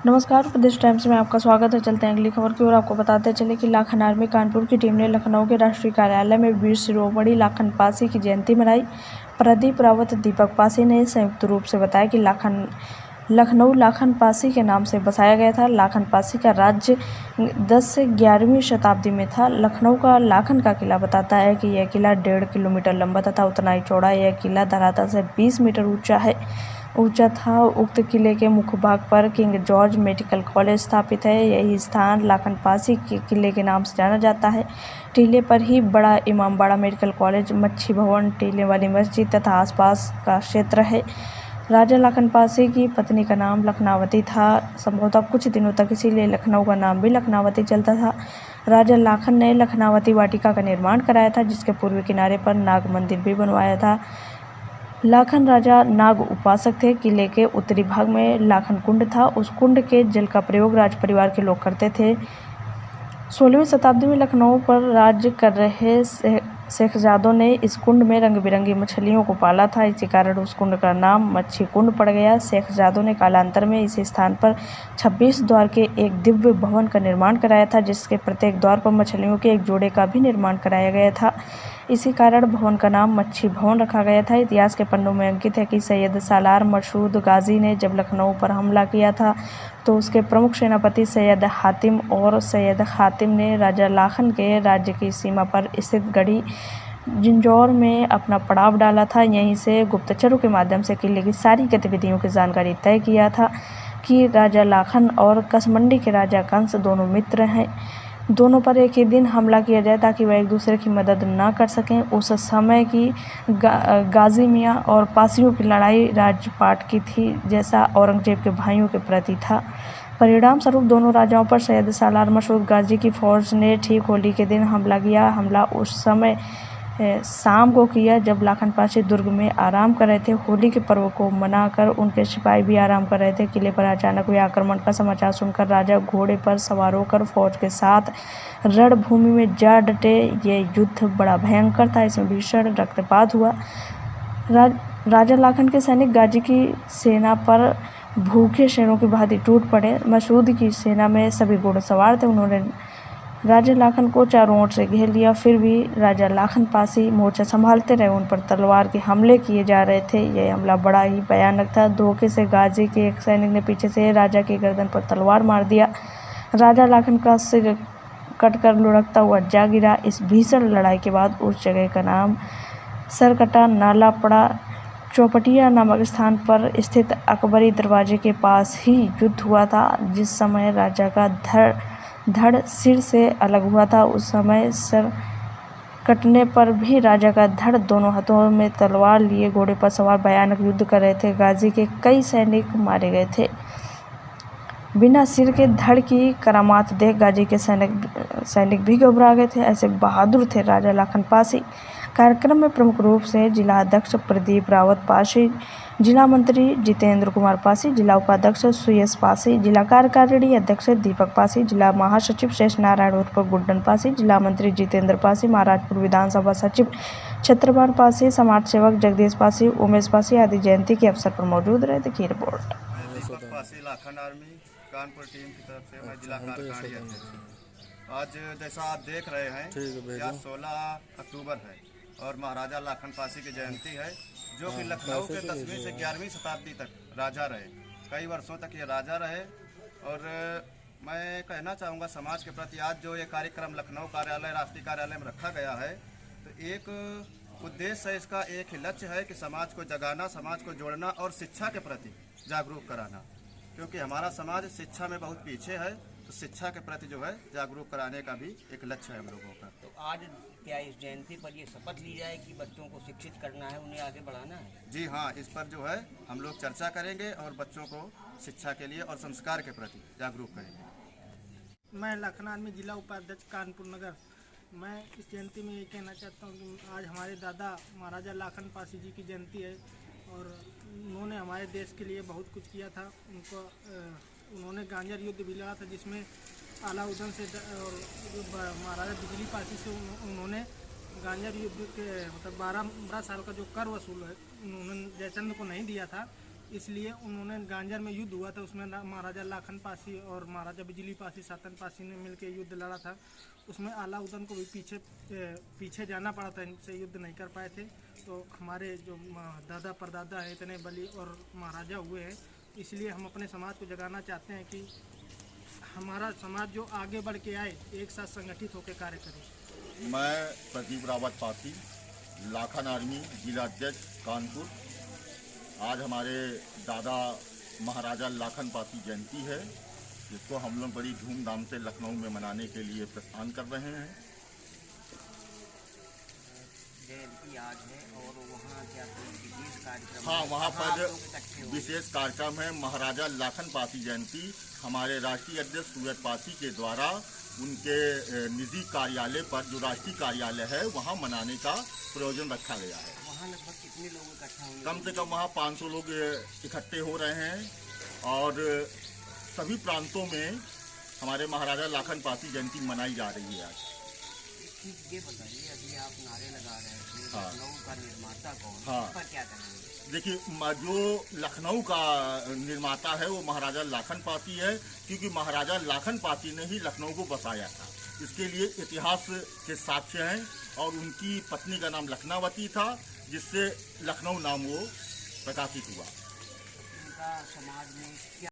नमस्कार, प्रदेश टाइम्स में आपका स्वागत है। चलते हैं अगली खबर की ओर। आपको बताते चले कि लाखन आर्मी कानपुर की टीम ने लखनऊ के राष्ट्रीय कार्यालय में वीर शिरोमणि लाखन पासी की जयंती मनाई। प्रदीप रावत दीपक पासी ने संयुक्त रूप से बताया कि लखनऊ लाखन पासी के नाम से बसाया गया था। लाखन पासी का राज्य 10 से 11वीं शताब्दी में था। लखनऊ का लाखन का किला बताता है कि यह किला 1.5 किलोमीटर लंबा तथा उतना ही चौड़ा। यह किला धरातल से 20 मीटर ऊंचा था। उक्त किले के मुख्य भाग पर किंग जॉर्ज मेडिकल कॉलेज स्थापित है। यही स्थान लाखन पासी के किले के नाम से जाना जाता है। टीले पर ही बड़ा इमामबाड़ा मेडिकल कॉलेज, मच्छी भवन, टीले वाली मस्जिद तथा आसपास का क्षेत्र है। राजा लाखन पासी की पत्नी का नाम लखनावती था। संभवतः कुछ दिनों तक इसीलिए लखनऊ का नाम भी लखनावती चलता था। राजा लाखन ने लखनावती वाटिका का निर्माण कराया था, जिसके पूर्वी किनारे पर नाग मंदिर भी बनवाया था। लाखन राजा नाग उपासक थे। किले के उत्तरी भाग में लाखन कुंड था। उस कुंड के जल का प्रयोग राज परिवार के लोग करते थे। 16वीं शताब्दी में लखनऊ पर राज्य कर रहे शेखजादों ने इस कुंड में रंग बिरंगी मछलियों को पाला था। इसी कारण उस कुंड का नाम मच्छी कुंड पड़ गया। शेखजादों ने कालांतर में इसी स्थान पर 26 द्वार के एक दिव्य भवन का निर्माण कराया था, जिसके प्रत्येक द्वार पर मछलियों के एक जोड़े का भी निर्माण कराया गया था। इसी कारण भवन का नाम मच्छी भवन रखा गया था। इतिहास के पन्नों में अंकित है कि सैयद सालार मसूद गाजी ने जब लखनऊ पर हमला किया था तो उसके प्रमुख सेनापति सैयद हातिम और सैयद हातिम ने राजा लाखन के राज्य की सीमा पर स्थित गढ़ी जिंजौर में अपना पड़ाव डाला था। यहीं से गुप्तचरों के माध्यम से किले की सारी गतिविधियों की जानकारी तय किया था कि राजा लाखन और कसमंडी के राजा कंस दोनों मित्र हैं। दोनों पर एक ही दिन हमला किया जाए ताकि वह एक दूसरे की मदद ना कर सकें। उस समय की गाजी मियाँ और पासियों की लड़ाई राजपाट की थी, जैसा औरंगजेब के भाइयों के प्रति था। परिणाम स्वरूप दोनों राजाओं पर सैयद सालार मसूद गाजी की फौज ने ठीक होली के दिन हमला किया। हमला उस समय शाम को किया जब लाखन पासी दुर्ग में आराम कर रहे थे। होली के पर्व को मनाकर उनके सिपाही भी आराम कर रहे थे। किले पर अचानक हुए आक्रमण का समाचार सुनकर राजा घोड़े पर सवार होकर फौज के साथ रणभूमि में जा डटे। ये युद्ध बड़ा भयंकर था। इसमें भीषण रक्तपात हुआ। राजा लाखन के सैनिक गाजी की सेना पर भूखे शेरों की भांति टूट पड़े। मसूद की सेना में सभी घुड़सवार थे। उन्होंने राजा लाखन को चारों ओर से घेर लिया। फिर भी राजा लाखन पासी मोर्चा संभालते रहे। उन पर तलवार के हमले किए जा रहे थे। यह हमला बड़ा ही भयानक था। धोखे से गाजी के एक सैनिक ने पीछे से राजा की गर्दन पर तलवार मार दिया। राजा लाखन का सिर कटकर लुढ़कता हुआ जा गिरा। इस भीषण लड़ाई के बाद उस जगह का नाम सरकटा नाला पड़ा। चौपटिया नामक स्थान पर स्थित अकबरी दरवाजे के पास ही युद्ध हुआ था। जिस समय राजा का धड़ सिर से अलग हुआ था, उस समय सर कटने पर भी राजा का धड़ दोनों हाथों में तलवार लिए घोड़े पर सवार भयानक युद्ध कर रहे थे। गाजी के कई सैनिक मारे गए थे। बिना सिर के धड़ की करामात देख गाजी के सैनिक भी घबरा गए थे। ऐसे बहादुर थे राजा लाखन पासी। कार्यक्रम में प्रमुख रूप से जिला अध्यक्ष प्रदीप रावत पासी, जिला मंत्री जितेंद्र कुमार पासी, जिला उपाध्यक्ष सुयश पासी, जिला कार्यकारिणी अध्यक्ष दीपक पासी, जिला महासचिव शेष नारायण उर्फ गुड्डन पासी, जिला मंत्री जितेंद्र पासी, महाराजपुर विधानसभा सचिव छत्रपाल पासी, समाज सेवक जगदीश पासी, उमेश पासी आदि जयंती के अवसर पर मौजूद रहे। देखिए रिपोर्ट। दीपक पासी लाखन आर्मी कानपुर टीम की तरफ से मैं जिला कार्यकारिणी अध्यक्ष। आज जैसा आप देख रहे हैं, यह 16 अक्टूबर है और महाराजा लाखन पासी की जयंती है, जो कि लखनऊ के 10वीं से 11वीं शताब्दी तक राजा रहे। कई वर्षों तक ये राजा रहे। और मैं कहना चाहूँगा समाज के प्रति, आज जो ये कार्यक्रम लखनऊ कार्यालय राष्ट्रीय कार्यालय में रखा गया है, तो एक उद्देश्य है इसका, एक ही लक्ष्य है कि समाज को जगाना, समाज को जोड़ना और शिक्षा के प्रति जागरूक कराना। क्योंकि हमारा समाज शिक्षा में बहुत पीछे है, तो शिक्षा के प्रति जो है जागरूक कराने का भी एक लक्ष्य है हम लोगों का। तो आज क्या इस जयंती पर ये शपथ ली जाए कि बच्चों को शिक्षित करना है, उन्हें आगे बढ़ाना है? जी हाँ, इस पर जो है हम लोग चर्चा करेंगे और बच्चों को शिक्षा के लिए और संस्कार के प्रति जागरूक करेंगे। मैं लाखन आर्मी जिला उपाध्यक्ष कानपुर नगर। मैं इस जयंती में ये कहना चाहता हूँ कि आज हमारे दादा महाराजा लाखन पासी जी की जयंती है और उन्होंने हमारे देश के लिए बहुत कुछ किया था। उन्होंने गांजर युद्ध भी लड़ा था, जिसमें अलाउद्दीन से और महाराजा बिजली पासी से उन्होंने गांजर युद्ध के मतलब 12 साल का जो कर वसूल है उन्होंने जयचंद को नहीं दिया था, इसलिए उन्होंने गांजर में युद्ध हुआ था, उसमें महाराजा लाखन पासी और महाराजा बिजली पासी सातन पासी ने मिलकर युद्ध लड़ा था। उसमें अलाउद्दीन को भी पीछे जाना पड़ा था, इनसे युद्ध नहीं कर पाए थे। तो हमारे जो दादा परदादा हैं इतने बली और महाराजा हुए हैं, इसलिए हम अपने समाज को जगाना चाहते हैं कि हमारा समाज जो आगे बढ़ के आए, एक साथ संगठित होकर कार्य करे। मैं प्रदीप रावत पासी, लाखन आर्मी जिला अध्यक्ष कानपुर। आज हमारे दादा महाराजा लाखन पासी जयंती है, जिसको हम लोग बड़ी धूमधाम से लखनऊ में मनाने के लिए प्रस्थान कर रहे हैं। जयंती आज है और वहाँ क्या कोई विशेष कार्यक्रम? हाँ, वहाँ कहाँ आप पर लोग इकट्ठे हो? विशेष कार्यक्रम है। महाराजा लाखन पासी जयंती हमारे राष्ट्रीय अध्यक्ष सूरज पासी के द्वारा उनके निजी कार्यालय पर, जो राष्ट्रीय कार्यालय है, वहाँ मनाने का प्रयोजन रखा गया है। वहाँ लगभग कितने लोग इकट्ठा होंगे? कम से कम वहाँ 500 लोग इकट्ठे हो रहे हैं और सभी प्रांतों में हमारे महाराजा लाखन पासी जयंती मनाई जा रही है आज। ये बताइए, अभी आप नारे लगा रहे थे, हाँ। लखनऊ का निर्माता कौन है? हाँ। इस पर क्या करेंगे? देखिए, जो लखनऊ का निर्माता है वो महाराजा लाखन पासी है, क्योंकि महाराजा लाखन पासी ने ही लखनऊ को बसाया था। इसके लिए इतिहास के साक्ष्य हैं और उनकी पत्नी का नाम लखनावती था, जिससे लखनऊ नाम वो प्रकाशित हुआ। इनका समाज में क्या